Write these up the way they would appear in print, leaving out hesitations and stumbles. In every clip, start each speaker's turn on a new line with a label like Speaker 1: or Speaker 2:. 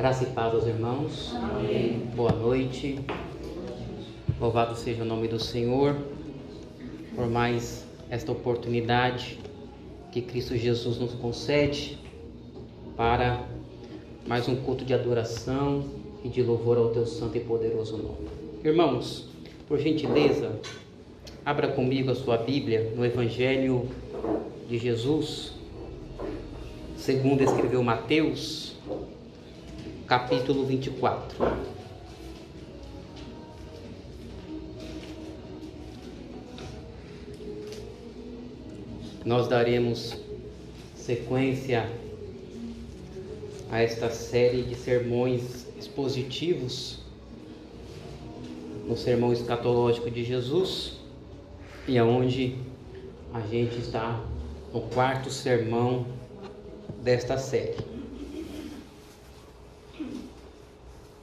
Speaker 1: Graça e paz aos irmãos.
Speaker 2: Amém.
Speaker 1: Boa noite. Louvado seja o nome do Senhor por mais esta oportunidade que Cristo Jesus nos concede para mais um culto de adoração e de louvor ao teu santo e poderoso nome. Irmãos, por gentileza, abra comigo a sua Bíblia no Evangelho de Jesus, segundo escreveu Mateus, capítulo 24. Nós daremos sequência a esta série de sermões expositivos no sermão escatológico de Jesus, e aonde a gente está no quarto sermão desta série.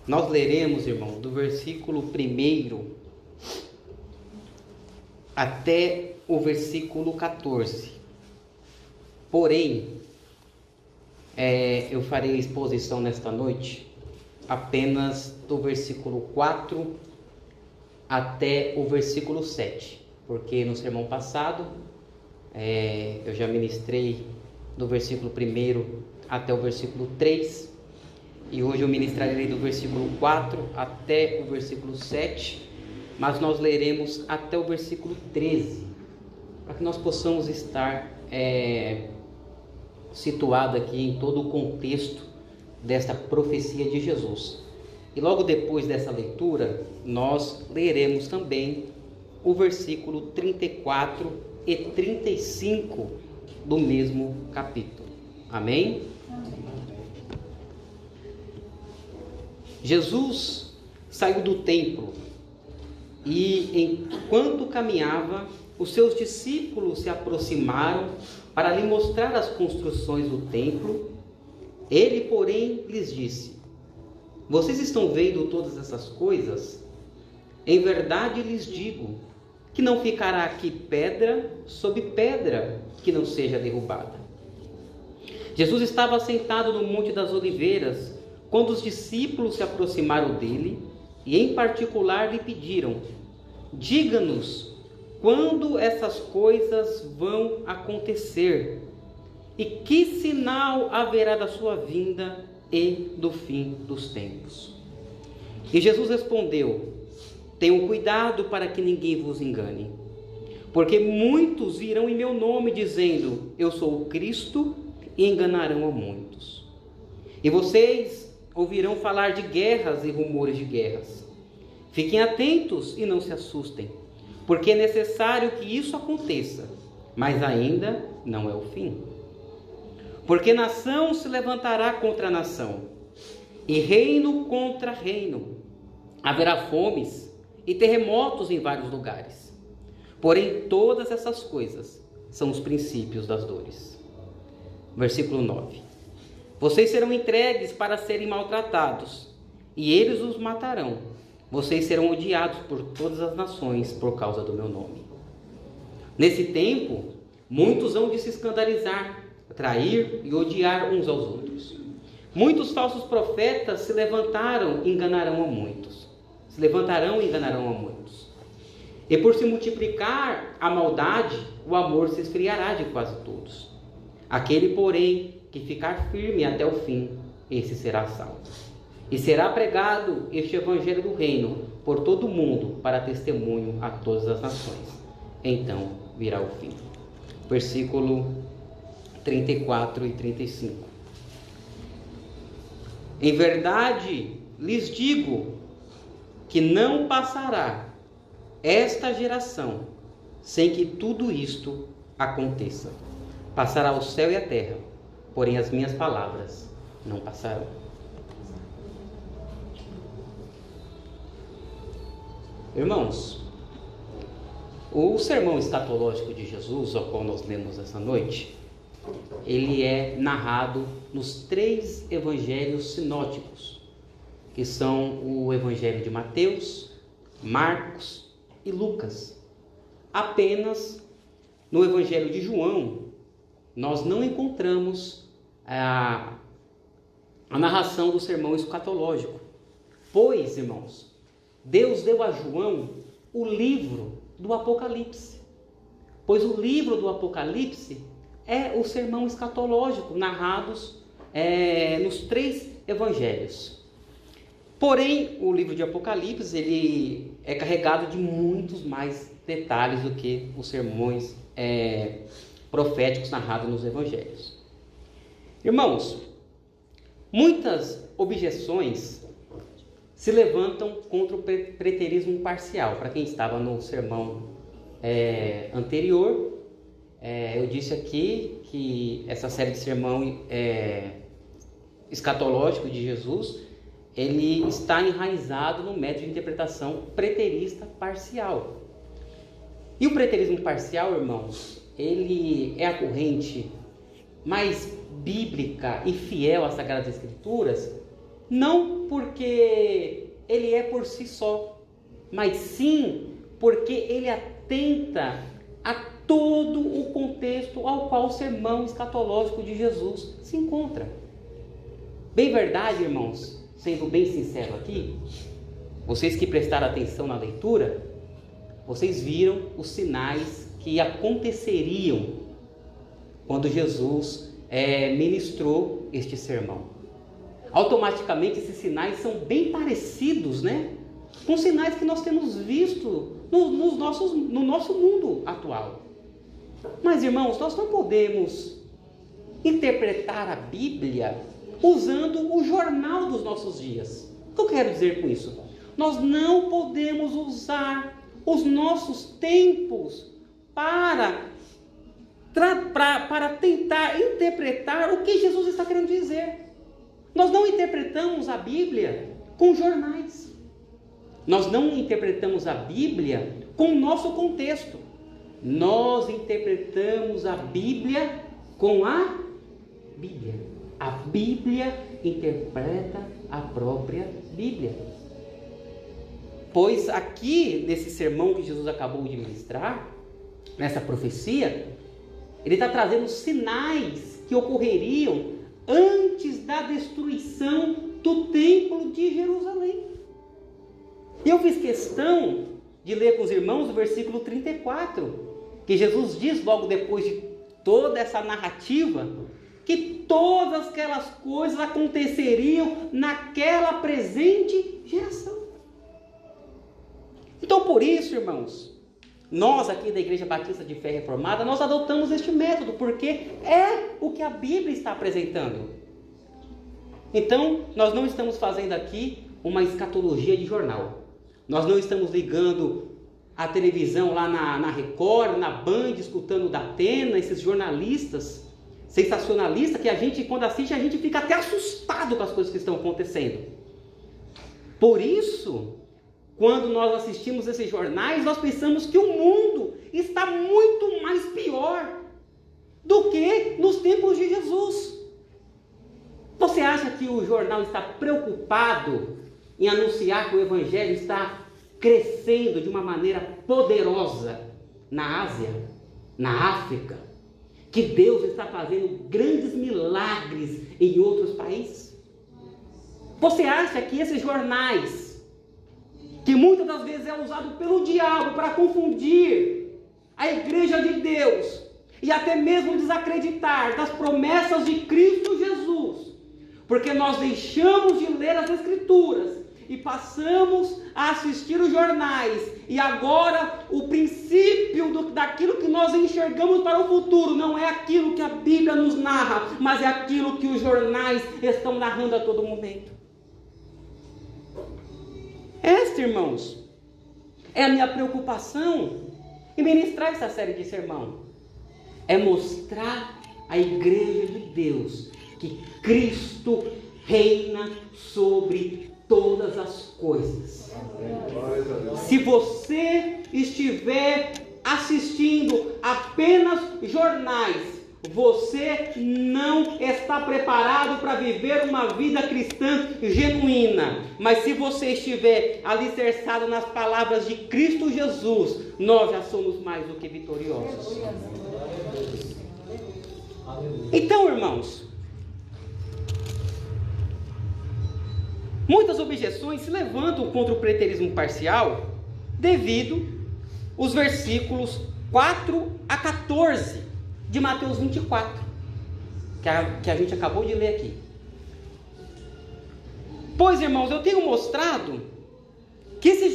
Speaker 1: Nós leremos, irmão, do versículo 1 até o versículo 14. Porém, eu farei a exposição nesta noite apenas do versículo 4 até o versículo 7, porque no sermão passado eu já ministrei do versículo 1 até o versículo 3, e hoje eu ministrarei do versículo 4 até o versículo 7, mas nós leremos até o versículo 13, para que nós possamos estar situados aqui em todo o contexto desta profecia de Jesus. E logo depois dessa leitura, nós leremos também o versículo 34 e 35 do mesmo capítulo. Amém? Jesus saiu do templo e, enquanto caminhava, os seus discípulos se aproximaram para lhe mostrar as construções do templo. Ele, porém, lhes disse: vocês estão vendo todas essas coisas? Em verdade lhes digo que não ficará aqui pedra sobre pedra que não seja derrubada. Jesus estava sentado no Monte das Oliveiras quando os discípulos se aproximaram dele e, em particular, lhe pediram: diga-nos quando essas coisas vão acontecer e que sinal haverá da sua vinda e do fim dos tempos. E Jesus respondeu: tenham cuidado para que ninguém vos engane, porque muitos virão em meu nome dizendo: eu sou o Cristo, e enganarão a muitos. E vocês ouvirão falar de guerras e rumores de guerras. Fiquem atentos e não se assustem, porque é necessário que isso aconteça, mas ainda não é o fim. Porque nação se levantará contra nação, e reino contra reino. Haverá fomes e terremotos em vários lugares. Porém, todas essas coisas são os princípios das dores. Versículo 9. Vocês serão entregues para serem maltratados, e eles os matarão. Vocês serão odiados por todas as nações por causa do meu nome. Nesse tempo, muitos hão de se escandalizar, trair e odiar uns aos outros. Muitos falsos profetas se levantarão e enganarão a muitos. E por se multiplicar a maldade, o amor se esfriará de quase todos. Aquele, porém, que ficar firme até o fim, esse será salvo. E será pregado este evangelho do reino por todo o mundo para testemunho a todas as nações. Então virá o fim. Versículo 34 e 35. Em verdade lhes digo que não passará esta geração sem que tudo isto aconteça. Passará o céu e a terra, porém as minhas palavras não passarão. Irmãos, o sermão escatológico de Jesus, ao qual nós lemos essa noite, ele é narrado nos 3 evangelhos sinóticos, que são o evangelho de Mateus, Marcos e Lucas. Apenas no evangelho de João nós não encontramos a narração do sermão escatológico. Pois, irmãos, Deus deu a João o livro do Apocalipse. Pois o livro do Apocalipse é o sermão escatológico, narrados nos 3 evangelhos. Porém, o livro de Apocalipse ele é carregado de muitos mais detalhes do que os sermões proféticos narrados nos evangelhos. Irmãos, muitas objeções se levantam contra o preterismo parcial. Para quem estava no sermão anterior, eu disse aqui que essa série de sermão escatológico de Jesus, ele está enraizado no método de interpretação preterista parcial. E o preterismo parcial, irmãos, ele é a corrente mais bíblica e fiel às Sagradas Escrituras, não porque ele é por si só, mas sim porque ele atenta a todo o contexto ao qual o sermão escatológico de Jesus se encontra. Bem verdade, irmãos, sendo bem sincero aqui, vocês que prestaram atenção na leitura, vocês viram os sinais que aconteceriam quando Jesus ministrou este sermão. Automaticamente esses sinais são bem parecidos, com sinais que nós temos visto no nosso mundo atual. Mas, irmãos, nós não podemos interpretar a Bíblia usando o jornal dos nossos dias. O que eu quero dizer com isso? Nós não podemos usar os nossos tempos para tentar interpretar o que Jesus está querendo dizer. Nós não interpretamos a Bíblia com jornais. Nós não interpretamos a Bíblia com o nosso contexto. Nós interpretamos a Bíblia com a Bíblia. A Bíblia interpreta a própria Bíblia. Pois aqui, nesse sermão que Jesus acabou de ministrar, nessa profecia, ele está trazendo sinais que ocorreriam antes da destruição do templo de Jerusalém. E eu fiz questão de ler com os irmãos o versículo 34, que Jesus diz logo depois de toda essa narrativa, que todas aquelas coisas aconteceriam naquela presente geração. Então, por isso, irmãos, nós aqui da Igreja Batista de Fé Reformada, nós adotamos este método, porque é o que a Bíblia está apresentando. Então, nós não estamos fazendo aqui uma escatologia de jornal. Nós não estamos ligando a televisão lá na Record, na Band, escutando o Datena, esses jornalistas sensacionalistas que a gente, quando assiste, a gente fica até assustado com as coisas que estão acontecendo. Por isso, quando nós assistimos esses jornais, nós pensamos que o mundo está muito mais pior do que nos tempos de Jesus. Você acha que o jornal está preocupado em anunciar que o Evangelho está crescendo de uma maneira poderosa na Ásia, na África? Que Deus está fazendo grandes milagres em outros países? Você acha que esses jornais, que muitas das vezes é usado pelo diabo para confundir a igreja de Deus e até mesmo desacreditar das promessas de Cristo Jesus, porque nós deixamos de ler as Escrituras e passamos a assistir os jornais, e agora o princípio daquilo que nós enxergamos para o futuro não é aquilo que a Bíblia nos narra, mas é aquilo que os jornais estão narrando a todo momento. Esta, irmãos, é a minha preocupação em ministrar essa série de sermão. É mostrar à igreja de Deus que Cristo reina sobre todas as coisas. Se você estiver assistindo apenas jornais, você não está preparado para viver uma vida cristã genuína. Mas se você estiver alicerçado nas palavras de Cristo Jesus, nós já somos mais do que vitoriosos. Então, irmãos, Muitas objeções se levantam contra o preterismo parcial devido aos versículos 4 a 14 de Mateus 24, que a gente acabou de ler aqui. Pois, irmãos, eu tenho mostrado que esse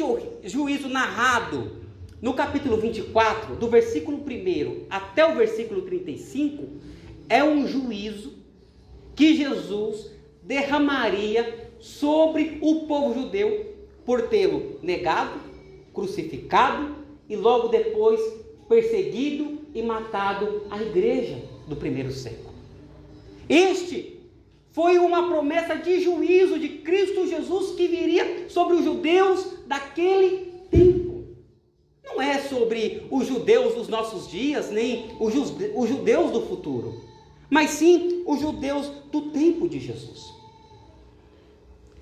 Speaker 1: juízo narrado no capítulo 24, do versículo 1 até o versículo 35, é um juízo que Jesus derramaria sobre o povo judeu por tê-lo negado, crucificado e logo depois perseguido e matado a igreja do primeiro século. Este foi uma promessa de juízo de Cristo Jesus que viria sobre os judeus daquele tempo. Não é sobre os judeus dos nossos dias, nem os judeus do futuro, mas sim os judeus do tempo de Jesus.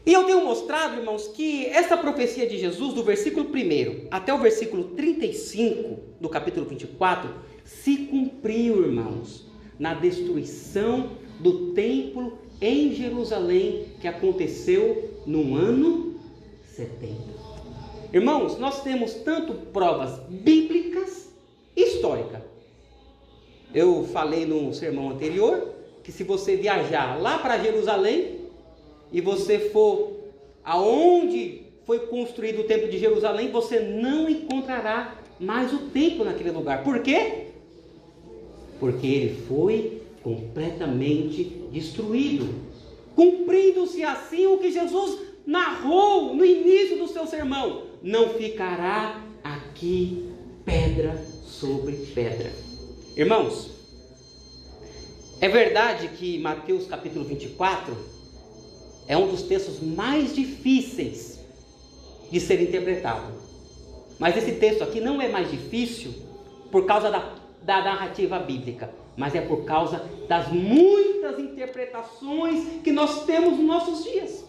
Speaker 1: E eu tenho mostrado, irmãos, que essa profecia de Jesus, do versículo 1 até o versículo 35 do capítulo 24, se cumpriu, irmãos, na destruição do templo em Jerusalém, que aconteceu no ano 70. Irmãos, nós temos tanto provas bíblicas e históricas. Eu falei no sermão anterior que se você viajar lá para Jerusalém e você for aonde foi construído o templo de Jerusalém, você não encontrará mais o templo naquele lugar. Por quê? Porque ele foi completamente destruído, cumprindo-se assim o que Jesus narrou no início do seu sermão: não ficará aqui pedra sobre pedra. Irmãos, é verdade que Mateus capítulo 24 é um dos textos mais difíceis de ser interpretado, mas esse texto aqui não é mais difícil por causa da narrativa bíblica, mas é por causa das muitas interpretações que nós temos nos nossos dias.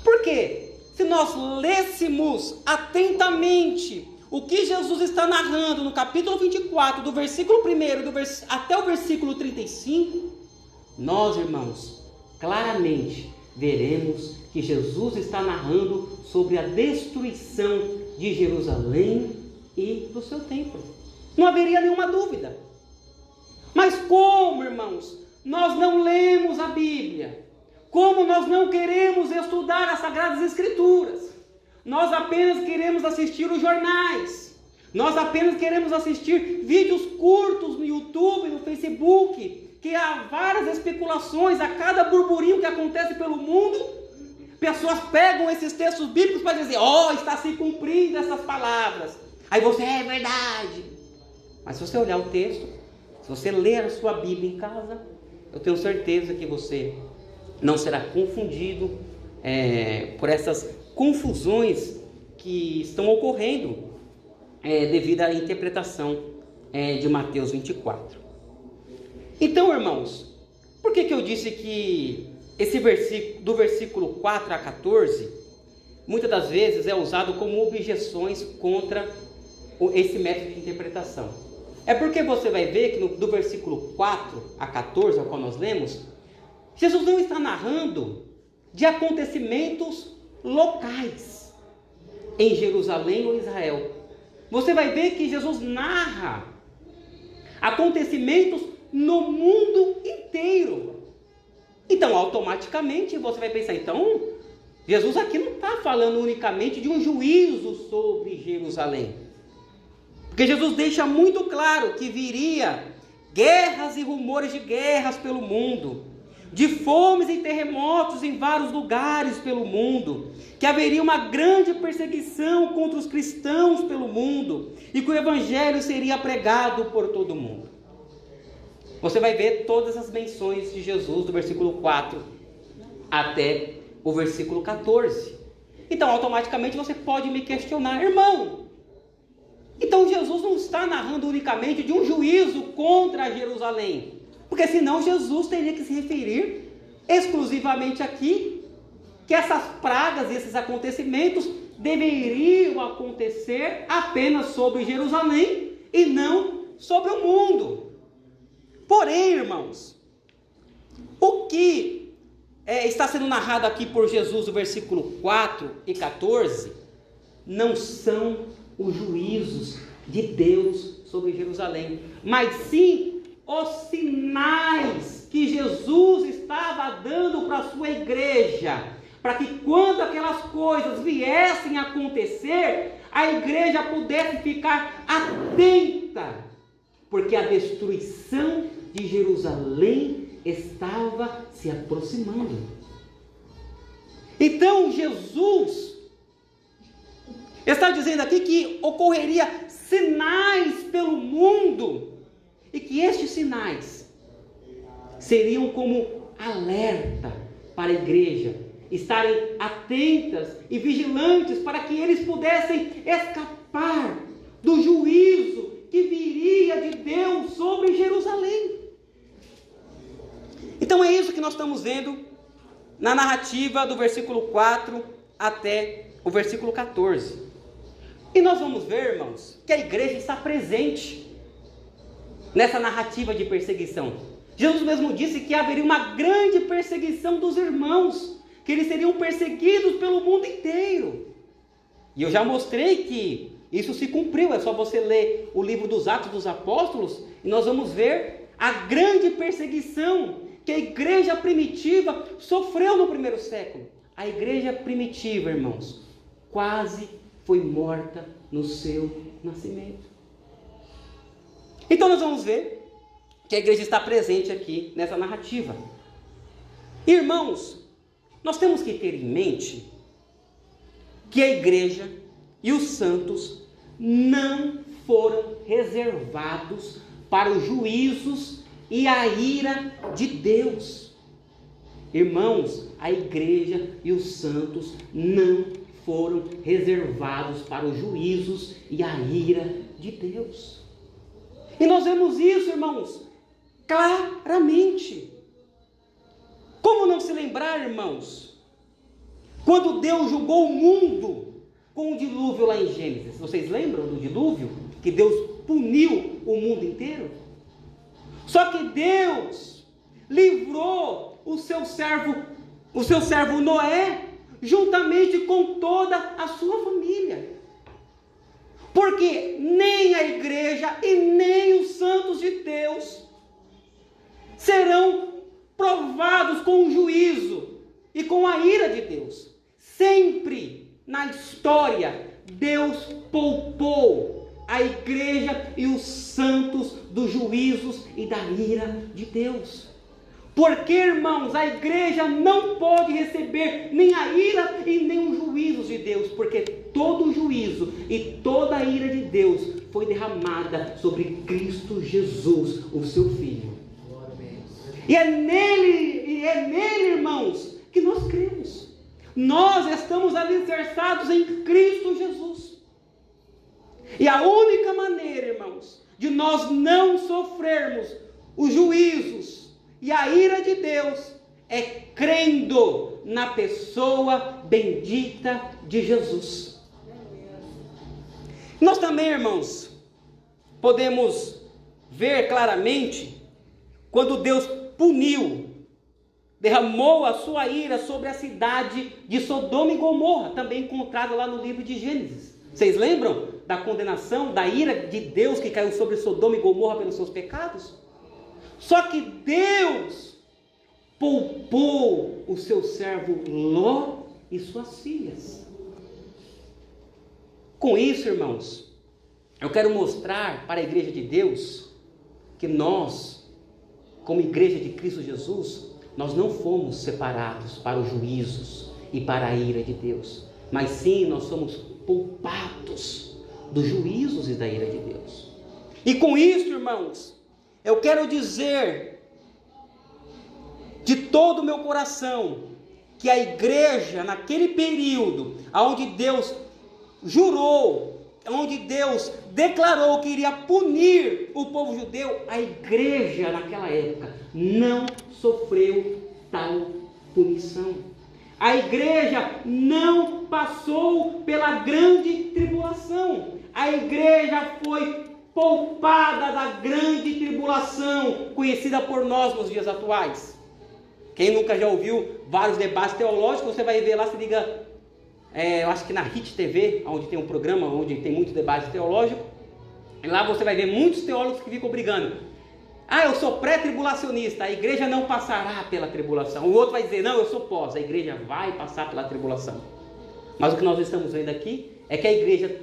Speaker 1: Por quê? Se nós lêssemos atentamente o que Jesus está narrando no capítulo 24, do versículo 1 até o versículo 35, nós, irmãos, claramente veremos que Jesus está narrando sobre a destruição de Jerusalém e do seu templo. Não haveria nenhuma dúvida. Mas como, irmãos, nós não lemos a Bíblia, como nós não queremos estudar as Sagradas Escrituras, nós apenas queremos assistir os jornais, nós apenas queremos assistir vídeos curtos no YouTube, no Facebook, que há várias especulações, a cada burburinho que acontece pelo mundo, pessoas pegam esses textos bíblicos para dizer: está se cumprindo essas palavras. Aí você, é verdade. Mas se você olhar o texto, se você ler a sua Bíblia em casa, eu tenho certeza que você não será confundido por essas confusões que estão ocorrendo devido à interpretação de Mateus 24. Então, irmãos, por que eu disse que esse versículo, do versículo 4 a 14, muitas das vezes é usado como objeções contra esse método de interpretação? É porque você vai ver que do versículo 4 a 14, ao qual nós lemos, Jesus não está narrando de acontecimentos locais em Jerusalém ou Israel. Você vai ver que Jesus narra acontecimentos no mundo inteiro. Então, automaticamente, você vai pensar: então, Jesus aqui não está falando unicamente de um juízo sobre Jerusalém. Porque Jesus deixa muito claro que viria guerras e rumores de guerras pelo mundo, de fomes e terremotos em vários lugares pelo mundo, que haveria uma grande perseguição contra os cristãos pelo mundo, e que o evangelho seria pregado por todo o mundo. Você vai ver todas as menções de Jesus do versículo 4 até o versículo 14. Então, automaticamente você pode me questionar: irmão, então Jesus não está narrando unicamente de um juízo contra Jerusalém, porque senão Jesus teria que se referir exclusivamente aqui que essas pragas e esses acontecimentos deveriam acontecer apenas sobre Jerusalém e não sobre o mundo. Porém, irmãos, o que está sendo narrado aqui por Jesus, o versículo 4 e 14, não são os juízos de Deus sobre Jerusalém, mas sim os sinais que Jesus estava dando para a sua igreja, para que quando aquelas coisas viessem a acontecer, a igreja pudesse ficar atenta, porque a destruição de Jerusalém estava se aproximando. Então Jesus está dizendo aqui que ocorreria sinais pelo mundo, e que estes sinais seriam como alerta para a igreja estarem atentas e vigilantes, para que eles pudessem escapar do juízo que viria de Deus sobre Jerusalém. Então é isso que nós estamos vendo na narrativa do versículo 4 até o versículo 14. E nós vamos ver, irmãos, que a igreja está presente nessa narrativa de perseguição. Jesus mesmo disse que haveria uma grande perseguição dos irmãos, que eles seriam perseguidos pelo mundo inteiro. E eu já mostrei que isso se cumpriu. É só você ler o livro dos Atos dos Apóstolos e nós vamos ver a grande perseguição que a igreja primitiva sofreu no primeiro século. A igreja primitiva, irmãos, quase foi morta no seu nascimento. Então nós vamos ver que a igreja está presente aqui nessa narrativa. Irmãos, nós temos que ter em mente que a igreja e os santos não foram reservados para os juízos e a ira de Deus. Irmãos, a igreja e os santos não foram reservados para os juízos e a ira de Deus. E nós vemos isso, irmãos, claramente. Como não se lembrar, irmãos, quando Deus julgou o mundo com o dilúvio lá em Gênesis? Vocês lembram do dilúvio? Que Deus puniu o mundo inteiro? Só que Deus livrou o seu servo Noé, juntamente com toda a sua família. Porque nem a igreja e nem os santos de Deus serão provados com o juízo e com a ira de Deus. Sempre na história, Deus poupou a igreja e os santos dos juízos e da ira de Deus. Porque, irmãos, a igreja não pode receber nem a ira e nem os juízos de Deus, porque todo o juízo e toda a ira de Deus foi derramada sobre Cristo Jesus, o seu Filho. E é nele, irmãos, que nós cremos. Nós estamos alicerçados em Cristo Jesus. E a única maneira, irmãos, de nós não sofrermos os juízos e a ira de Deus é crendo na pessoa bendita de Jesus. Nós também, irmãos, podemos ver claramente quando Deus puniu, derramou a sua ira sobre a cidade de Sodoma e Gomorra, também encontrada lá no livro de Gênesis. Vocês lembram da condenação, da ira de Deus que caiu sobre Sodoma e Gomorra pelos seus pecados? Só que Deus poupou o seu servo Ló e suas filhas. Com isso, irmãos, eu quero mostrar para a igreja de Deus que nós, como igreja de Cristo Jesus, nós não fomos separados para os juízos e para a ira de Deus, mas sim nós somos poupados dos juízos e da ira de Deus. E com isso, irmãos, eu quero dizer de todo o meu coração que a igreja, naquele período onde Deus jurou, onde Deus declarou que iria punir o povo judeu, a igreja naquela época não sofreu tal punição. A igreja não passou pela grande tribulação. A igreja foi poupada da grande tribulação conhecida por nós nos dias atuais. Quem nunca já ouviu vários debates teológicos, você vai ver lá, se liga, eu acho que na HIT TV, onde tem um programa, onde tem muito debate teológico, e lá você vai ver muitos teólogos que ficam brigando. Eu sou pré-tribulacionista, a igreja não passará pela tribulação. O outro vai dizer, não, eu sou pós, a igreja vai passar pela tribulação. Mas o que nós estamos vendo aqui é que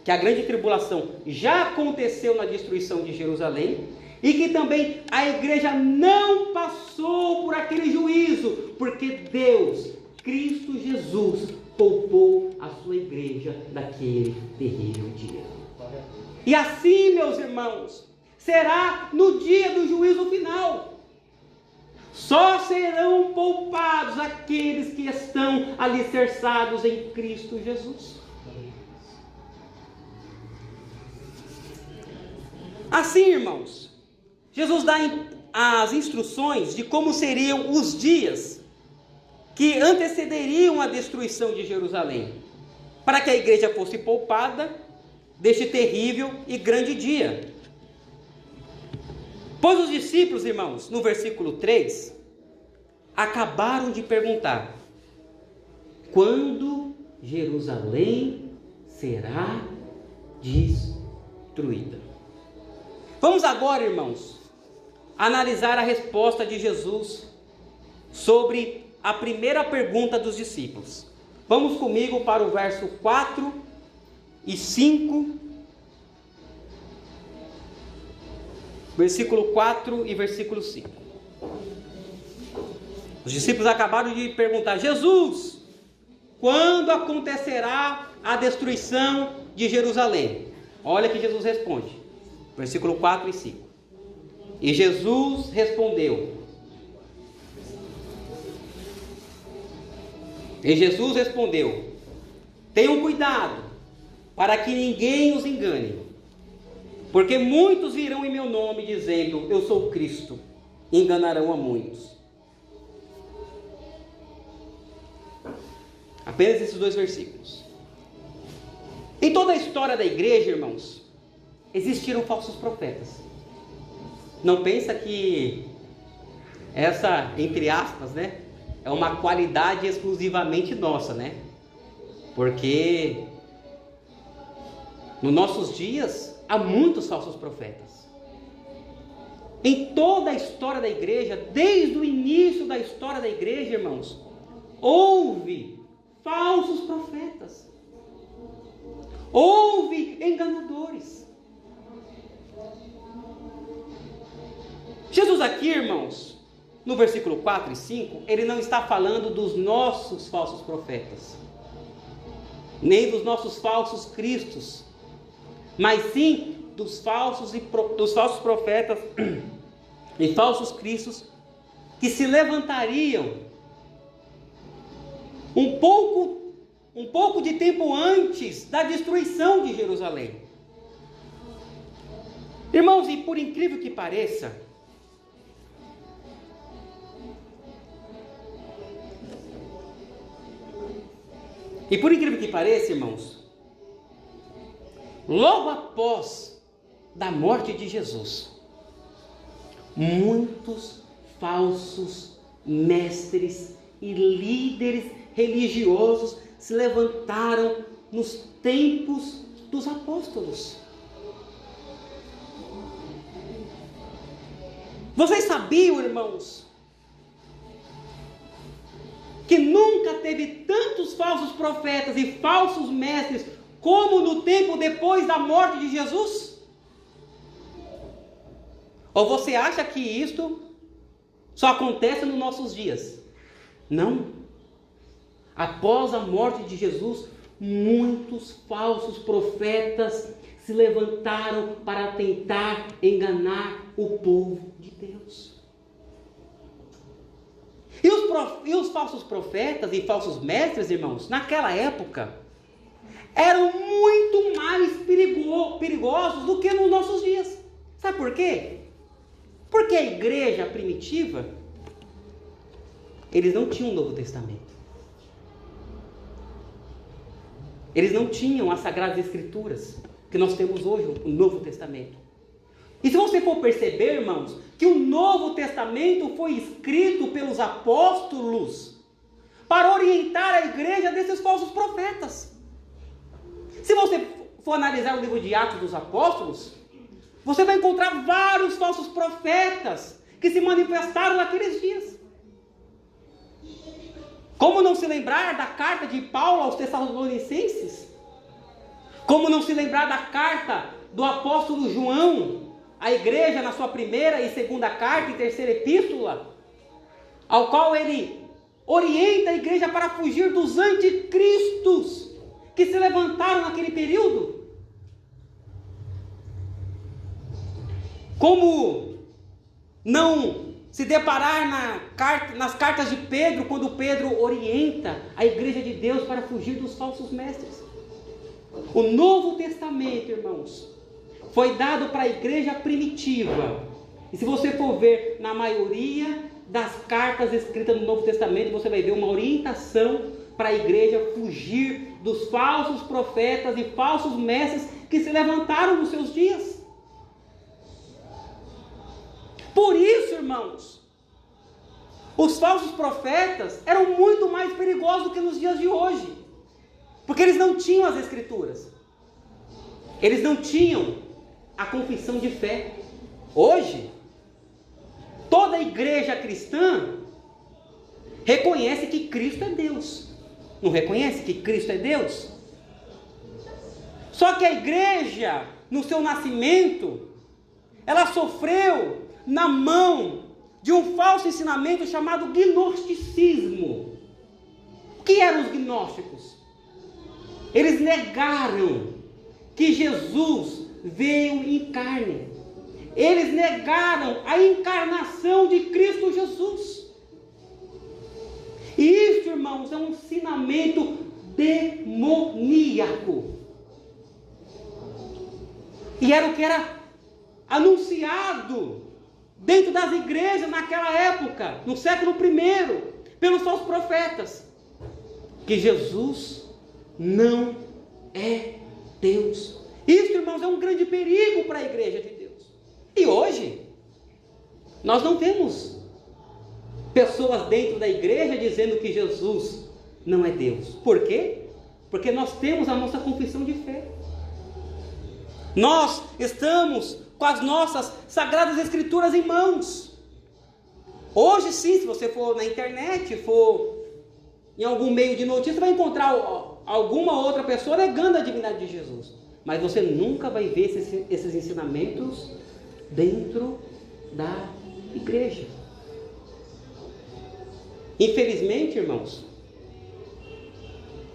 Speaker 1: que a grande tribulação já aconteceu na destruição de Jerusalém, e que também a igreja não passou por aquele juízo, porque Deus, Cristo Jesus, poupou a sua igreja daquele terrível dia. E assim, meus irmãos, será no dia do juízo final. Só serão poupados aqueles que estão alicerçados em Cristo Jesus. Assim, irmãos, Jesus dá as instruções de como seriam os dias que antecederiam a destruição de Jerusalém, para que a igreja fosse poupada deste terrível e grande dia. Pois os discípulos, irmãos, no versículo 3, acabaram de perguntar: quando Jerusalém será destruída? Vamos agora, irmãos, analisar a resposta de Jesus sobre a primeira pergunta dos discípulos. Vamos comigo para o verso 4 e 5. Versículo 4 e versículo 5. Os discípulos acabaram de perguntar: Jesus, quando acontecerá a destruição de Jerusalém? Olha que Jesus responde. Versículo 4 e 5. E Jesus respondeu. Tenham cuidado, para que ninguém os engane. Porque muitos virão em meu nome, dizendo, eu sou Cristo, e enganarão a muitos. Apenas esses 2 versículos. Em toda a história da igreja, irmãos, existiram falsos profetas. Não pensa que essa, entre aspas, né, é uma qualidade exclusivamente nossa, né? Porque nos nossos dias há muitos falsos profetas. Em toda a história da igreja, desde o início da história da igreja, irmãos, houve falsos profetas. Houve enganadores. Jesus aqui, irmãos, no versículo 4 e 5, ele não está falando dos nossos falsos profetas, nem dos nossos falsos cristos, mas sim dos falsos profetas e falsos cristos que se levantariam um pouco de tempo antes da destruição de Jerusalém. Irmãos, e por incrível que pareça, irmãos, logo após da morte de Jesus, muitos falsos mestres e líderes religiosos se levantaram nos tempos dos apóstolos. Vocês sabiam, irmãos, que nunca teve tantos falsos profetas e falsos mestres como no tempo depois da morte de Jesus? Ou você acha que isto só acontece nos nossos dias? Não. Após a morte de Jesus, muitos falsos profetas se levantaram para tentar enganar o povo de Deus. E os falsos profetas e falsos mestres, irmãos, naquela época, eram muito mais perigosos do que nos nossos dias. Sabe por quê? Porque a igreja primitiva, eles não tinham o Novo Testamento. Eles não tinham as Sagradas Escrituras, que nós temos hoje, o Novo Testamento. E se você for perceber, irmãos, que o Novo Testamento foi escrito pelos apóstolos para orientar a igreja desses falsos profetas. Se você for analisar o livro de Atos dos Apóstolos, você vai encontrar vários falsos profetas que se manifestaram naqueles dias. Como não se lembrar da carta de Paulo aos Tessalonicenses? Como não se lembrar da carta do apóstolo João à igreja na sua primeira e segunda carta e terceira epístola, ao qual ele orienta a igreja para fugir dos anticristos que se levantaram naquele período? Como não se deparar nas cartas de Pedro, quando Pedro orienta a igreja de Deus para fugir dos falsos mestres? O Novo Testamento, irmãos, foi dado para a igreja primitiva. E se você for ver na maioria das cartas escritas no Novo Testamento, você vai ver uma orientação para a igreja fugir dos falsos profetas e falsos mestres que se levantaram nos seus dias. Por isso, irmãos, os falsos profetas eram muito mais perigosos do que nos dias de hoje, porque eles não tinham as escrituras, eles não tinham a confissão de fé. Hoje, toda a igreja cristã reconhece que Cristo é Deus. Não reconhece que Cristo é Deus? Só que a igreja, no seu nascimento, ela sofreu na mão de um falso ensinamento chamado gnosticismo. O que eram os gnósticos? Eles negaram que Jesus veio em carne. Eles negaram a encarnação de Cristo Jesus. E isso, irmãos, é um ensinamento demoníaco. E era o que era anunciado dentro das igrejas naquela época, no século I, pelos falsos profetas, que Jesus não é Deus. Isso, irmãos, é um grande perigo para a igreja de Deus. E hoje, nós não temos pessoas dentro da igreja dizendo que Jesus não é Deus. Por quê? Porque nós temos a nossa confissão de fé. Nós estamos com as nossas sagradas escrituras em mãos. Hoje sim, se você for na internet, for em algum meio de notícia, vai encontrar alguma outra pessoa negando a divindade de Jesus. Mas você nunca vai ver esses ensinamentos dentro da igreja. Infelizmente, irmãos,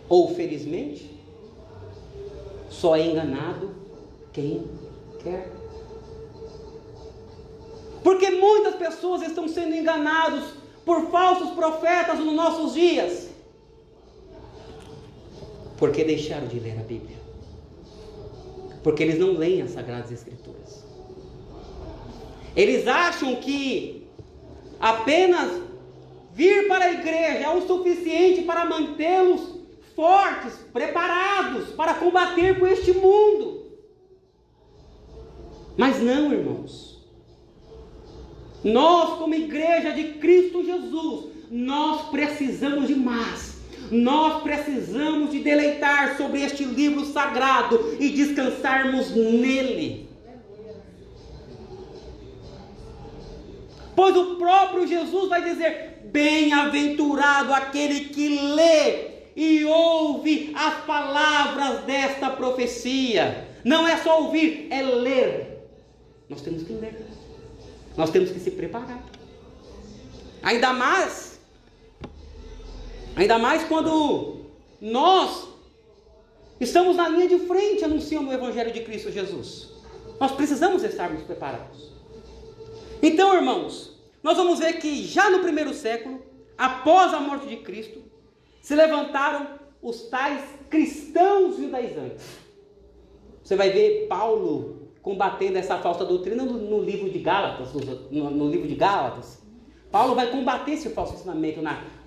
Speaker 1: ou felizmente, só é enganado quem quer. Porque muitas pessoas estão sendo enganadas por falsos profetas nos nossos dias, porque deixaram de ler a Bíblia, porque eles não leem as Sagradas Escrituras. Eles acham que apenas vir para a igreja é o suficiente para mantê-los fortes, preparados para combater com este mundo. Mas não, irmãos. Nós, como igreja de Cristo Jesus, nós precisamos de mais. Nós precisamos de deleitar sobre este livro sagrado e descansarmos nele. Pois o próprio Jesus vai dizer: bem-aventurado aquele que lê e ouve as palavras desta profecia. Não é só ouvir, é ler. Nós temos que ler. Nós temos que se preparar. Ainda mais quando nós estamos na linha de frente anunciando o Evangelho de Cristo Jesus. Nós precisamos estarmos preparados. Então, irmãos, nós vamos ver que já no primeiro século, após a morte de Cristo, se levantaram os tais cristãos judaizantes. Você vai ver Paulo combatendo essa falsa doutrina no livro de Gálatas. No livro de Gálatas, Paulo vai combater esse falso ensinamento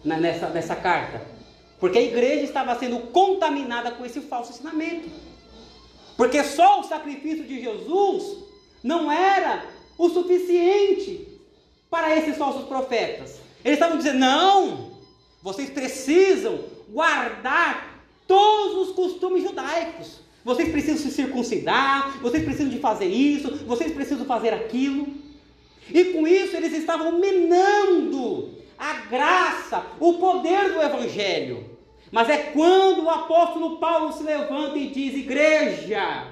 Speaker 1: nessa carta, porque a igreja estava sendo contaminada com esse falso ensinamento, porque só o sacrifício de Jesus não era o suficiente para esses falsos profetas. Eles estavam dizendo: não, vocês precisam guardar todos os costumes judaicos. Vocês precisam se circuncidar, vocês precisam de fazer isso, vocês precisam fazer aquilo. E com isso eles estavam minando a graça, o poder do Evangelho. Mas é quando o apóstolo Paulo se levanta e diz: igreja,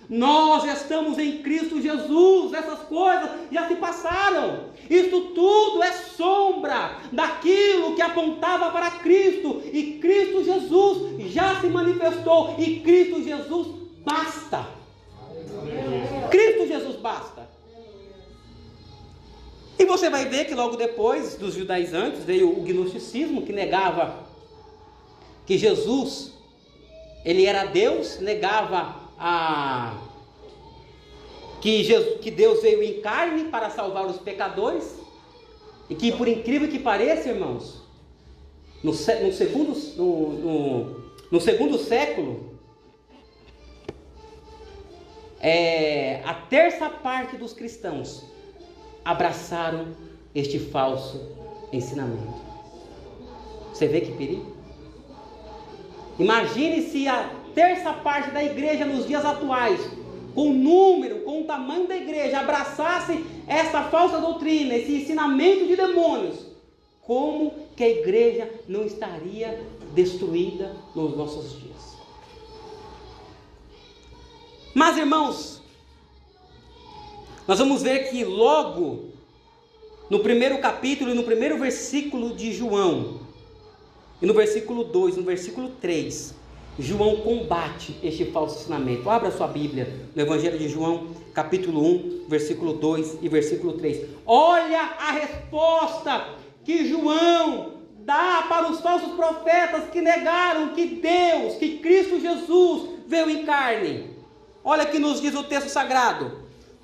Speaker 1: nós estamos em Cristo Jesus, essas coisas já se passaram. Isso tudo é sombra daquilo que apontava para Cristo. E Cristo Jesus já se manifestou. E Cristo Jesus basta. Cristo Jesus basta. E você vai ver que logo depois dos judaizantes veio o gnosticismo, que negava que Jesus, ele era Deus, negava que Deus veio em carne para salvar os pecadores, e que, por incrível que pareça, irmãos, no segundo século, a terça parte dos cristãos abraçaram este falso ensinamento. Você vê que perigo? Imagine se a terça parte da igreja nos dias atuais, com o número, com o tamanho da igreja, abraçasse essa falsa doutrina, esse ensinamento de demônios. Como que a igreja não estaria destruída nos nossos dias? Mas, irmãos, nós vamos ver que logo no primeiro capítulo e no primeiro versículo de João, e no versículo 2, no versículo 3, João combate este falso ensinamento. Abra sua Bíblia no Evangelho de João, capítulo 1, versículo 2 e versículo 3. Olha a resposta que João dá para os falsos profetas que negaram que Deus, que Cristo Jesus veio em carne. Olha o que nos diz o texto sagrado: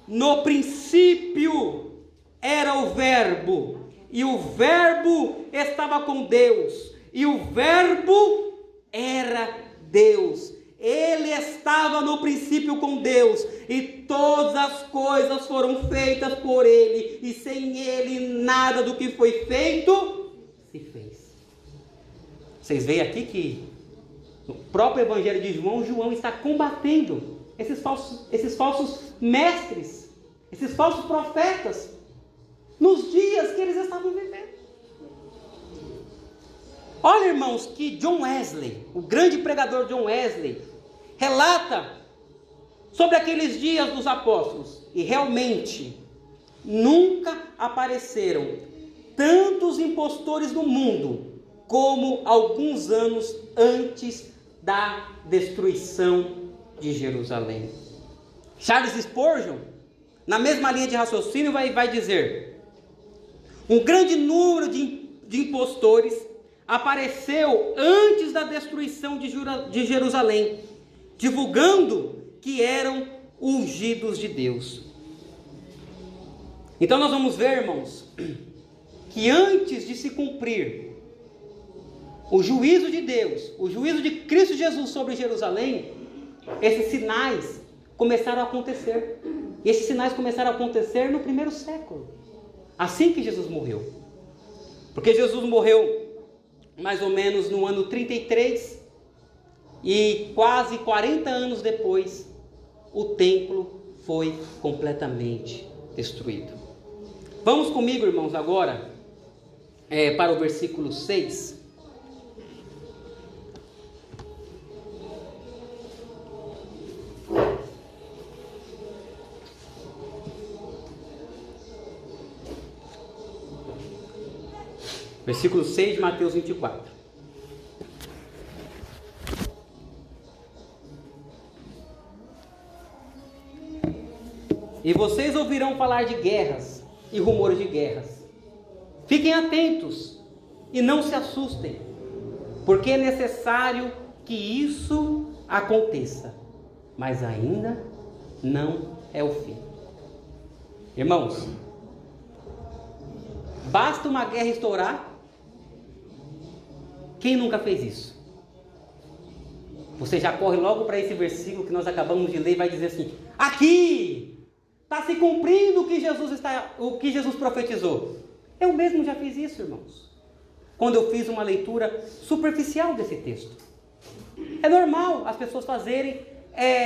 Speaker 1: no princípio era o Verbo, e o Verbo estava com Deus, e o Verbo era Deus. Ele estava no princípio com Deus, e todas as coisas foram feitas por Ele, e sem Ele nada do que foi feito se fez. Vocês veem aqui que no próprio Evangelho de João, João está combatendo esses falsos mestres, esses falsos profetas, nos dias que eles estavam vivendo. Olha, irmãos, que John Wesley, o grande pregador John Wesley, relata sobre aqueles dias dos apóstolos, e realmente nunca apareceram tantos impostores no mundo como alguns anos antes da destruição de Jerusalém. Charles Spurgeon, na mesma linha de raciocínio, vai dizer: um grande número de impostores apareceu antes da destruição de Jerusalém, divulgando que eram ungidos de Deus. Então nós vamos ver, irmãos, que antes de se cumprir o juízo de Deus, o juízo de Cristo Jesus sobre Jerusalém, esses sinais começaram a acontecer. E esses sinais começaram a acontecer no primeiro século, assim que Jesus morreu. Porque Jesus morreu mais ou menos no ano 33, e quase 40 anos depois, o templo foi completamente destruído. Vamos comigo, irmãos, agora para o versículo 6. Versículo 6 de Mateus 24. E vocês ouvirão falar de guerras e rumores de guerras. Fiquem atentos e não se assustem, porque é necessário que isso aconteça, mas ainda não é o fim. Irmãos, basta uma guerra estourar. Quem nunca fez isso? Você já corre logo para esse versículo que nós acabamos de ler e vai dizer assim: aqui, Está se cumprindo o que Jesus profetizou. Eu mesmo já fiz isso, irmãos, quando eu fiz uma leitura superficial desse texto. É normal as pessoas fazerem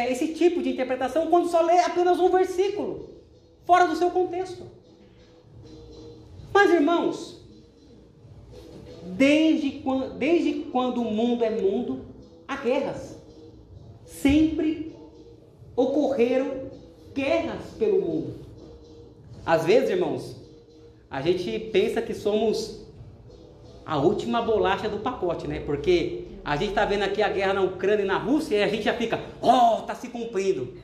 Speaker 1: esse tipo de interpretação quando só lê apenas um versículo, fora do seu contexto. Mas, irmãos, desde quando o mundo é mundo, há guerras. Sempre ocorreram guerras pelo mundo. Às vezes, irmãos, a gente pensa que somos a última bolacha do pacote, né? Porque a gente está vendo aqui a guerra na Ucrânia e na Rússia e a gente já fica, está se cumprindo.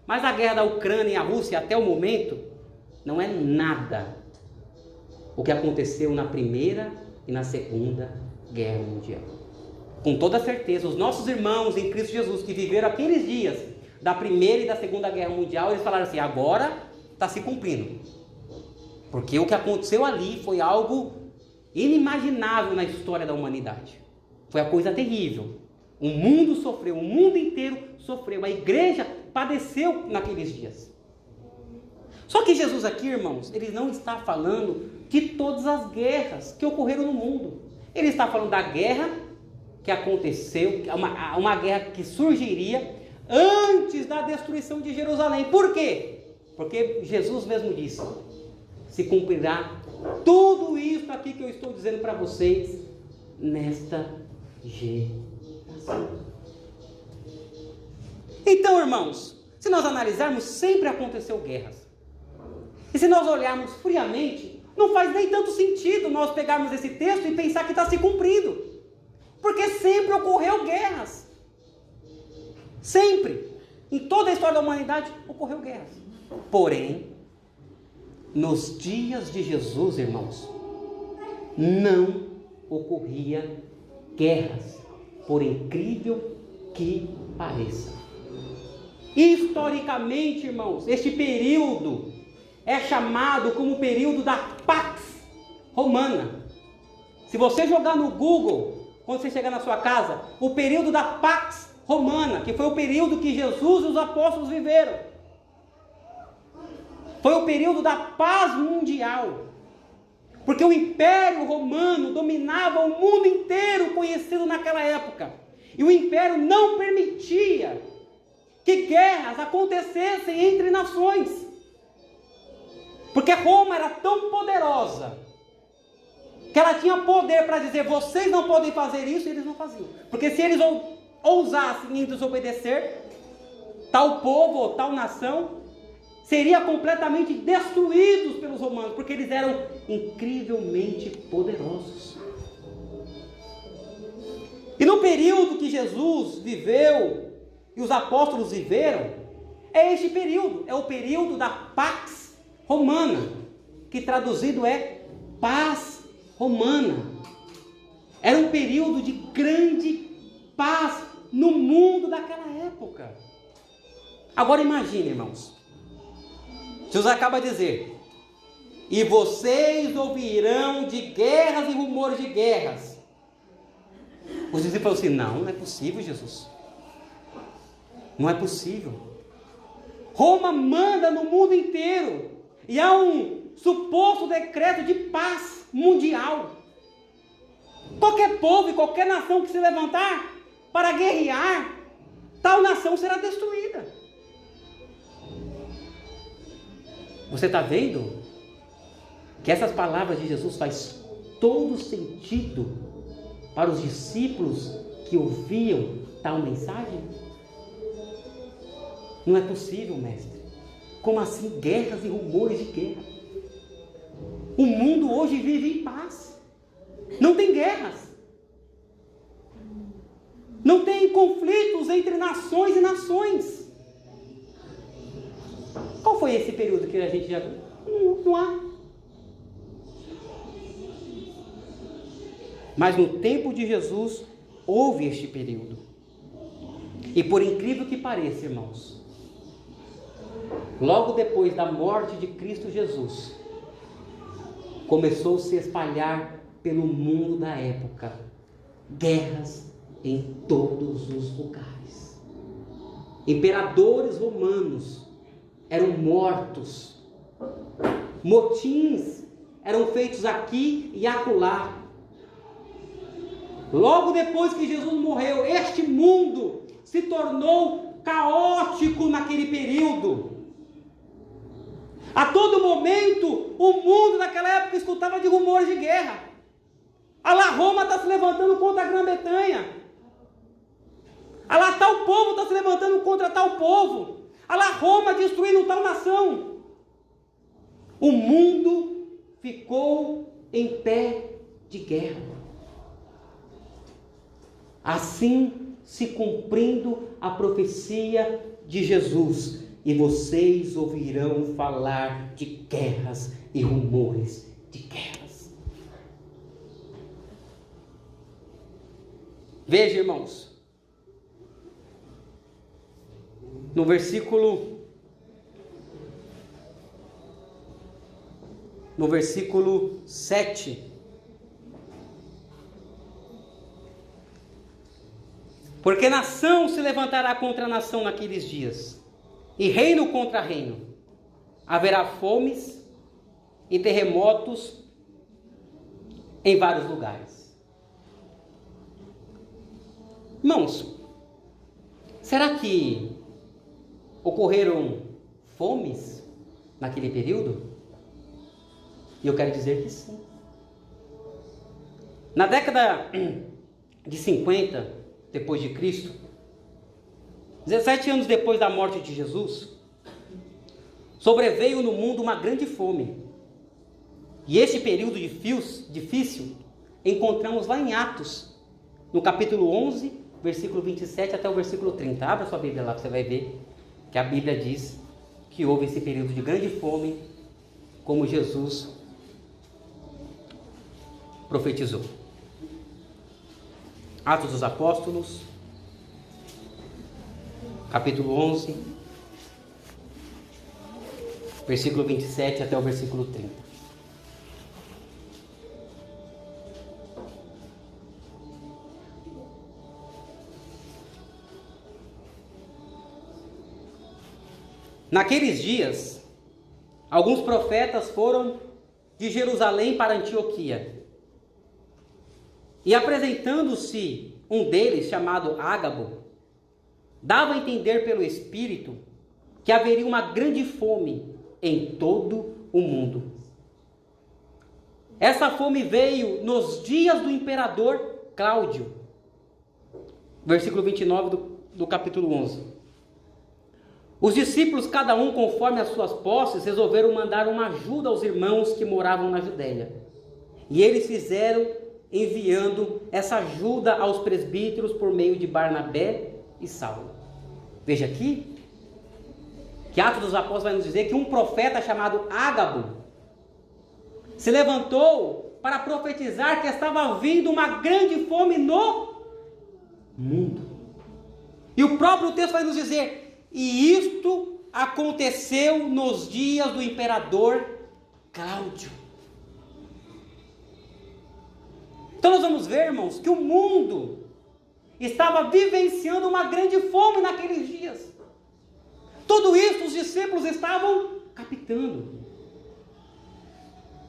Speaker 1: Mas a guerra da Ucrânia e a Rússia, até o momento, não é nada o que aconteceu na Primeira e na Segunda Guerra Mundial. Com toda certeza, os nossos irmãos em Cristo Jesus que viveram aqueles dias da Primeira e da Segunda Guerra Mundial, eles falaram assim, agora está se cumprindo. Porque o que aconteceu ali foi algo inimaginável na história da humanidade. Foi a coisa terrível. O mundo sofreu, o mundo inteiro sofreu. A igreja padeceu naqueles dias. Só que Jesus aqui, irmãos, ele não está falando de todas as guerras que ocorreram no mundo. Ele está falando da guerra que aconteceu, uma guerra que surgiria antes da destruição de Jerusalém. Por quê? Porque Jesus mesmo disse, se cumprirá tudo isso aqui que eu estou dizendo para vocês nesta geração. Então, irmãos, se nós analisarmos, sempre aconteceu guerras. E se nós olharmos friamente, não faz nem tanto sentido nós pegarmos esse texto e pensar que está se cumprindo. Porque sempre ocorreu guerras. Sempre. Em toda a história da humanidade ocorreu guerras. Porém, nos dias de Jesus, irmãos, não ocorria guerras, por incrível que pareça. Historicamente, irmãos, este período é chamado como o período da Pax Romana. Se você jogar no Google, quando você chegar na sua casa, o período da Pax Romana, que foi o período que Jesus e os apóstolos viveram, foi o período da paz mundial, porque o Império Romano dominava o mundo inteiro conhecido naquela época, e o Império não permitia que guerras acontecessem entre nações, porque Roma era tão poderosa, que ela tinha poder para dizer, vocês não podem fazer isso, e eles não faziam, porque se eles ousassem em desobedecer, tal povo ou tal nação seria completamente destruídos pelos romanos, porque eles eram incrivelmente poderosos. E no período que Jesus viveu e os apóstolos viveram, é este período, é o período da Pax Romana, que traduzido é paz romana. Era um período de grande paz no mundo daquela época. Agora imagine, irmãos, Jesus acaba de dizer, e vocês ouvirão de guerras e rumores de guerras. Os discípulos falaram assim, não é possível, Jesus. Não é possível. Roma manda no mundo inteiro, e há um suposto decreto de paz mundial. Qualquer povo e qualquer nação que se levantar para guerrear, tal nação será destruída. Você está vendo que essas palavras de Jesus faz todo sentido para os discípulos que ouviam tal mensagem? Não é possível, mestre. Como assim guerras e rumores de guerra? O mundo hoje vive em paz. Não tem guerras. Não tem conflitos entre nações e nações. Qual foi esse período que a gente já viu? Não há. Mas no tempo de Jesus, houve este período. E por incrível que pareça, irmãos, logo depois da morte de Cristo Jesus, começou a se espalhar pelo mundo da época guerras em todos os lugares. Imperadores romanos eram mortos. Motins eram feitos aqui e acolá. Logo depois que Jesus morreu, este mundo se tornou caótico naquele período. A todo momento, o mundo naquela época escutava de rumores de guerra. A lá Roma está se levantando contra a Grã-Bretanha. A lá tal povo está se levantando contra tal povo. A lá Roma destruindo tal nação. O mundo ficou em pé de guerra. Assim se cumprindo a profecia de Jesus. E vocês ouvirão falar de guerras e rumores de guerras. Veja, irmãos, no versículo 7, porque nação se levantará contra nação naqueles dias, e reino contra reino. Haverá fomes e terremotos em vários lugares. Irmãos, será que ocorreram fomes naquele período? E eu quero dizer que sim. Na década de 50, depois de Cristo, 17 anos depois da morte de Jesus, sobreveio no mundo uma grande fome. E esse período difícil encontramos lá em Atos, no capítulo 11, versículo 27 até o versículo 30. Abra sua Bíblia lá, você vai ver que a Bíblia diz que houve esse período de grande fome, como Jesus profetizou. Atos dos Apóstolos, capítulo 11, versículo 27 até o versículo 30. Naqueles dias, alguns profetas foram de Jerusalém para Antioquia. E apresentando-se um deles, chamado Ágabo, dava a entender pelo Espírito que haveria uma grande fome em todo o mundo. Essa fome veio nos dias do imperador Cláudio. Versículo 29 do capítulo 11. Os discípulos, cada um conforme as suas posses, resolveram mandar uma ajuda aos irmãos que moravam na Judéia. E eles fizeram, enviando essa ajuda aos presbíteros por meio de Barnabé e Saulo. Veja aqui, que Atos dos Apóstolos vai nos dizer que um profeta chamado Ágabo se levantou para profetizar que estava vindo uma grande fome no mundo. E o próprio texto vai nos dizer: e isto aconteceu nos dias do imperador Cláudio. Então nós vamos ver, irmãos, que o mundo estava vivenciando uma grande fome naqueles dias. Tudo isso os discípulos estavam captando.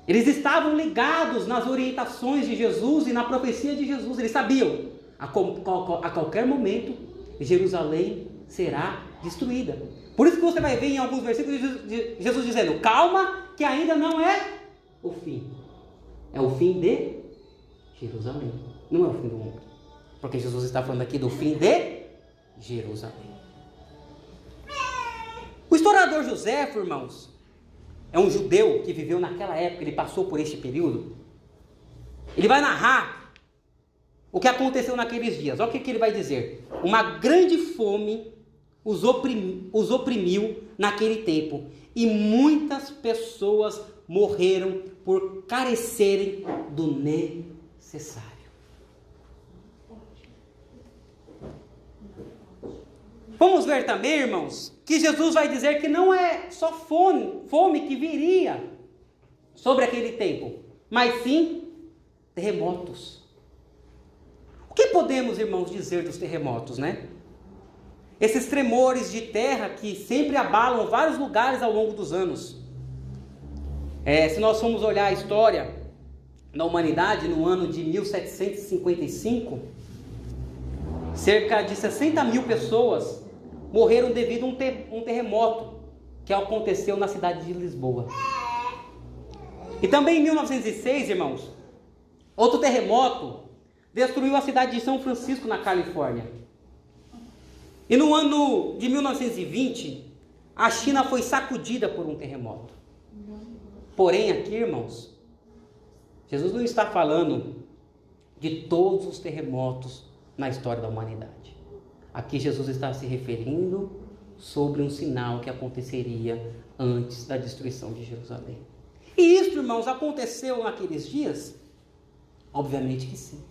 Speaker 1: Eles estavam ligados nas orientações de Jesus e na profecia de Jesus. Eles sabiam, a qualquer momento, Jerusalém será destruída. Por isso que você vai ver em alguns versículos Jesus dizendo: calma, que ainda não é o fim. É o fim de Jerusalém. Não é o fim do mundo. Porque Jesus está falando aqui do fim de Jerusalém. O historiador Joséfo, irmãos, é um judeu que viveu naquela época, ele passou por este período. Ele vai narrar o que aconteceu naqueles dias. Olha o que ele vai dizer. Uma grande fome os oprimiu naquele tempo, e muitas pessoas morreram por carecerem do necessário. Vamos ver também, irmãos, que Jesus vai dizer que não é só fome que viria sobre aquele tempo, mas sim terremotos. O que podemos, irmãos, dizer dos terremotos, né? esses tremores de terra que sempre abalam vários lugares ao longo dos anos. Se nós formos olhar a história da humanidade, no ano de 1755, cerca de 60 mil pessoas morreram devido a um terremoto que aconteceu na cidade de Lisboa. E também em 1906, irmãos, outro terremoto destruiu a cidade de São Francisco, na Califórnia. E no ano de 1920, a China foi sacudida por um terremoto. Porém, aqui, irmãos, Jesus não está falando de todos os terremotos na história da humanidade. Aqui Jesus está se referindo sobre um sinal que aconteceria antes da destruição de Jerusalém. E isso, irmãos, aconteceu naqueles dias? Obviamente que sim.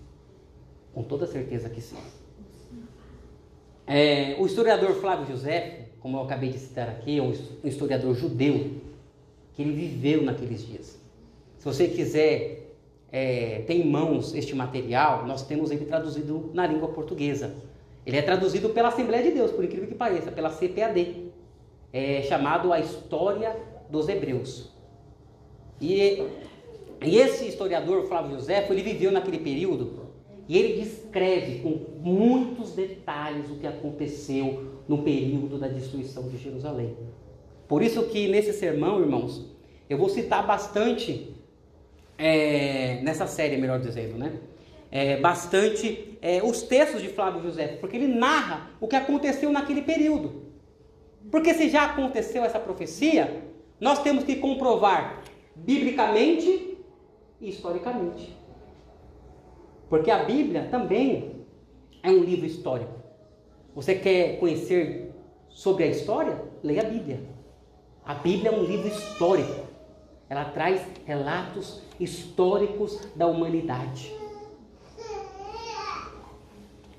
Speaker 1: Com toda certeza que sim. O historiador Flávio José, como eu acabei de citar aqui, é um historiador judeu, que ele viveu naqueles dias. Se você quiser ter em mãos este material, nós temos ele traduzido na língua portuguesa. Ele é traduzido pela Assembleia de Deus, por incrível que pareça, pela CPAD, chamado A História dos Hebreus. E esse historiador, Flávio José, ele viveu naquele período, e ele descreve com muitos detalhes o que aconteceu no período da destruição de Jerusalém. Por isso que nesse sermão, irmãos, eu vou citar bastante, nessa série, melhor dizendo, né? Bastante os textos de Flávio José, porque ele narra o que aconteceu naquele período. Porque se já aconteceu essa profecia, nós temos que comprovar biblicamente e historicamente. Porque a Bíblia também é um livro histórico. Você quer conhecer sobre a história? Leia a Bíblia. A Bíblia é um livro histórico. Ela traz relatos históricos da humanidade.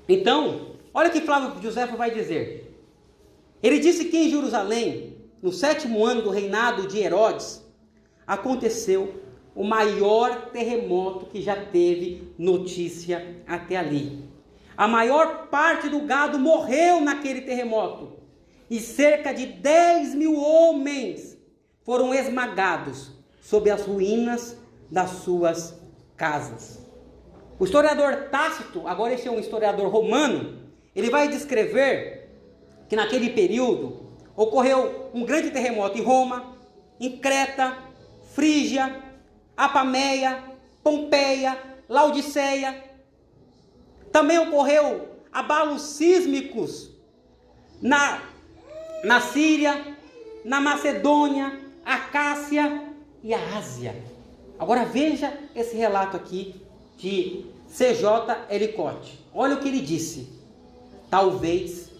Speaker 1: Então, olha o que Flávio José vai dizer. Ele disse que em Jerusalém, no 7º ano do reinado de Herodes, aconteceu o maior terremoto que já teve notícia até ali. A maior parte do gado morreu naquele terremoto. E cerca de 10 mil homens foram esmagados sob as ruínas das suas casas. O historiador Tácito, agora este é um historiador romano, ele vai descrever que naquele período ocorreu um grande terremoto em Roma, em Creta, Frígia, Apameia, Pompeia, Laodiceia. Também ocorreu abalos sísmicos na Síria, na Macedônia, Acácia e a Ásia. Agora veja esse relato aqui de C.J. Ellicott. Olha o que ele disse. Talvez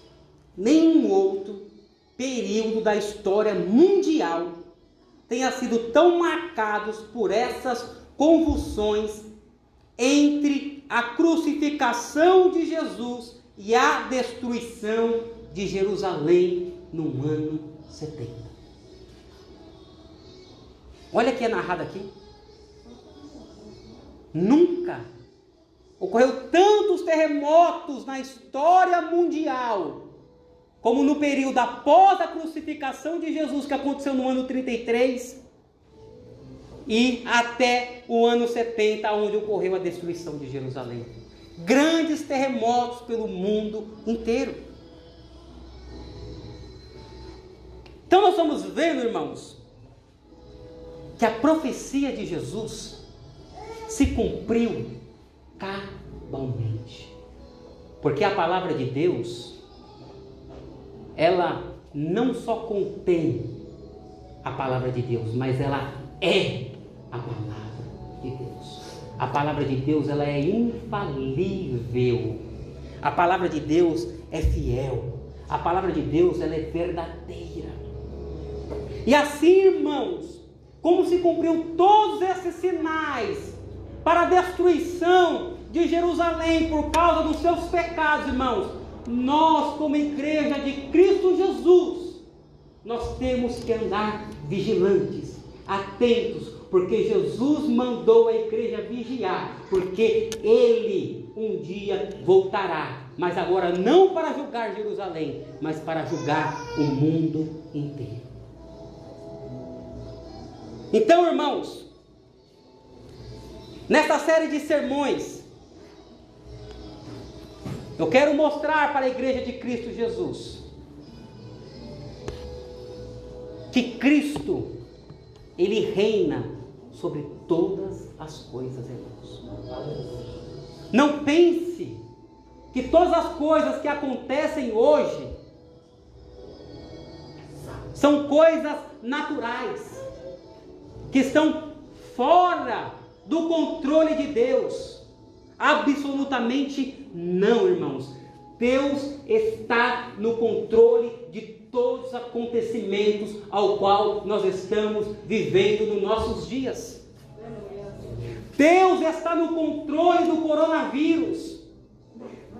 Speaker 1: nenhum outro período da história mundial tenha sido tão marcados por essas convulsões entre a crucificação de Jesus e a destruição de Jerusalém no ano 70. Olha o que é narrado aqui. Nunca ocorreu tantos terremotos na história mundial como no período após a crucificação de Jesus, que aconteceu no ano 33, e até o ano 70, onde ocorreu a destruição de Jerusalém. Grandes terremotos pelo mundo inteiro. Então nós estamos vendo, irmãos, que a profecia de Jesus se cumpriu cabalmente. Porque a palavra de Deus, ela não só contém a palavra de Deus, mas ela é a palavra de Deus. A palavra de Deus, ela é infalível. A palavra de Deus é fiel. A palavra de Deus, ela é verdadeira. E assim, irmãos, como se cumpriu todos esses sinais para a destruição de Jerusalém por causa dos seus pecados, irmãos, nós, como igreja de Cristo Jesus, nós temos que andar vigilantes, atentos, porque Jesus mandou a igreja vigiar, porque Ele um dia voltará mas agora não para julgar Jerusalém, mas para julgar o mundo inteiro. Então, irmãos, nessa série de sermões, eu quero mostrar para a igreja de Cristo Jesus que Cristo, Ele reina sobre todas as coisas, irmãos. Não pense que todas as coisas que acontecem hoje são coisas naturais, que estão fora do controle de Deus. Absolutamente não, irmãos. Deus está no controle de todos os acontecimentos ao qual nós estamos vivendo nos nossos dias. Deus está no controle do coronavírus.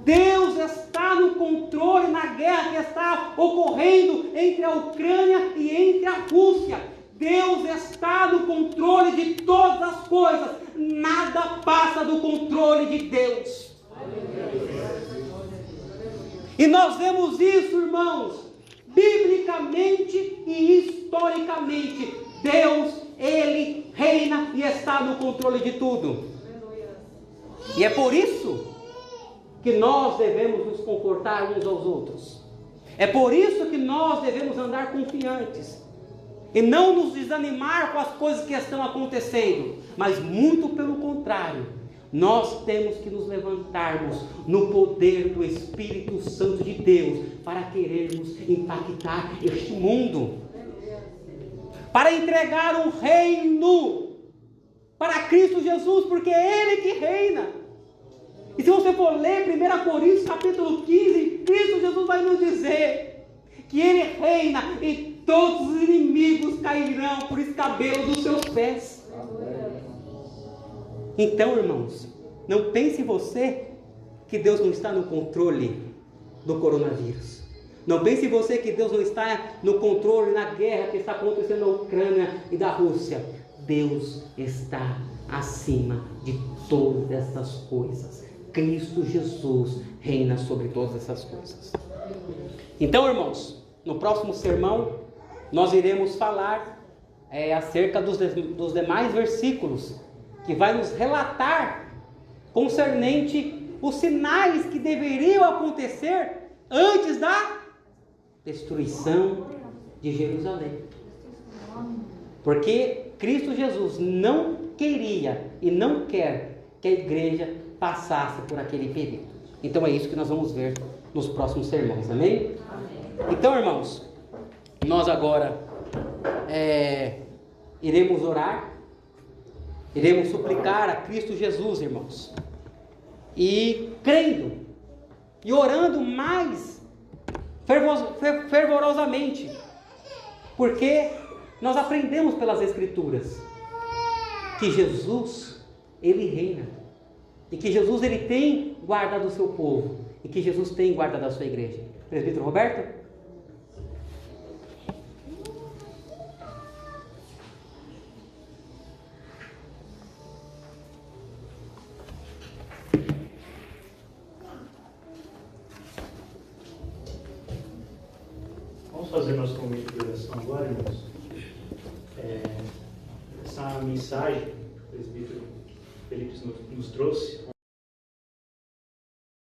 Speaker 1: Deus está no controle na guerra que está ocorrendo entre a Ucrânia e entre a Rússia. Deus está no controle de todas as coisas. Nada passa do controle de Deus. E nós vemos isso, irmãos, biblicamente e historicamente. Deus, Ele reina e está no controle de tudo. E é por isso que nós devemos nos comportar uns aos outros. É por isso que nós devemos andar confiantes e não nos desanimar com as coisas que estão acontecendo, mas muito pelo contrário, nós temos que nos levantarmos no poder do Espírito Santo de Deus para querermos impactar este mundo, para entregar o reino para Cristo Jesus, porque é Ele que reina. E se você for ler 1 Coríntios capítulo 15, Cristo Jesus vai nos dizer que Ele reina e todos os inimigos cairão por escabelo dos seus pés. Então, irmãos, não pense você que Deus não está no controle do coronavírus. Não pense você que Deus não está no controle na guerra que está acontecendo na Ucrânia e da Rússia. Deus está acima de todas essas coisas. Cristo Jesus reina sobre todas essas coisas. Então, irmãos, no próximo sermão nós iremos falar acerca dos demais versículos que vai nos relatar concernente os sinais que deveriam acontecer antes da destruição de Jerusalém. Porque Cristo Jesus não queria e não quer que a igreja passasse por aquele período. Então é isso que nós vamos ver nos próximos sermões, amém? Então, irmãos, nós agora iremos orar, iremos suplicar a Cristo Jesus, irmãos, e crendo e orando mais fervorosamente, porque nós aprendemos pelas Escrituras que Jesus, Ele reina, e que Jesus, Ele tem guardado o seu povo, e que Jesus tem guardado a sua igreja. Presbítero Roberto?
Speaker 2: Vamos fazer nosso momento de oração agora, irmãos. Essa mensagem que o presbítero Felipe nos trouxe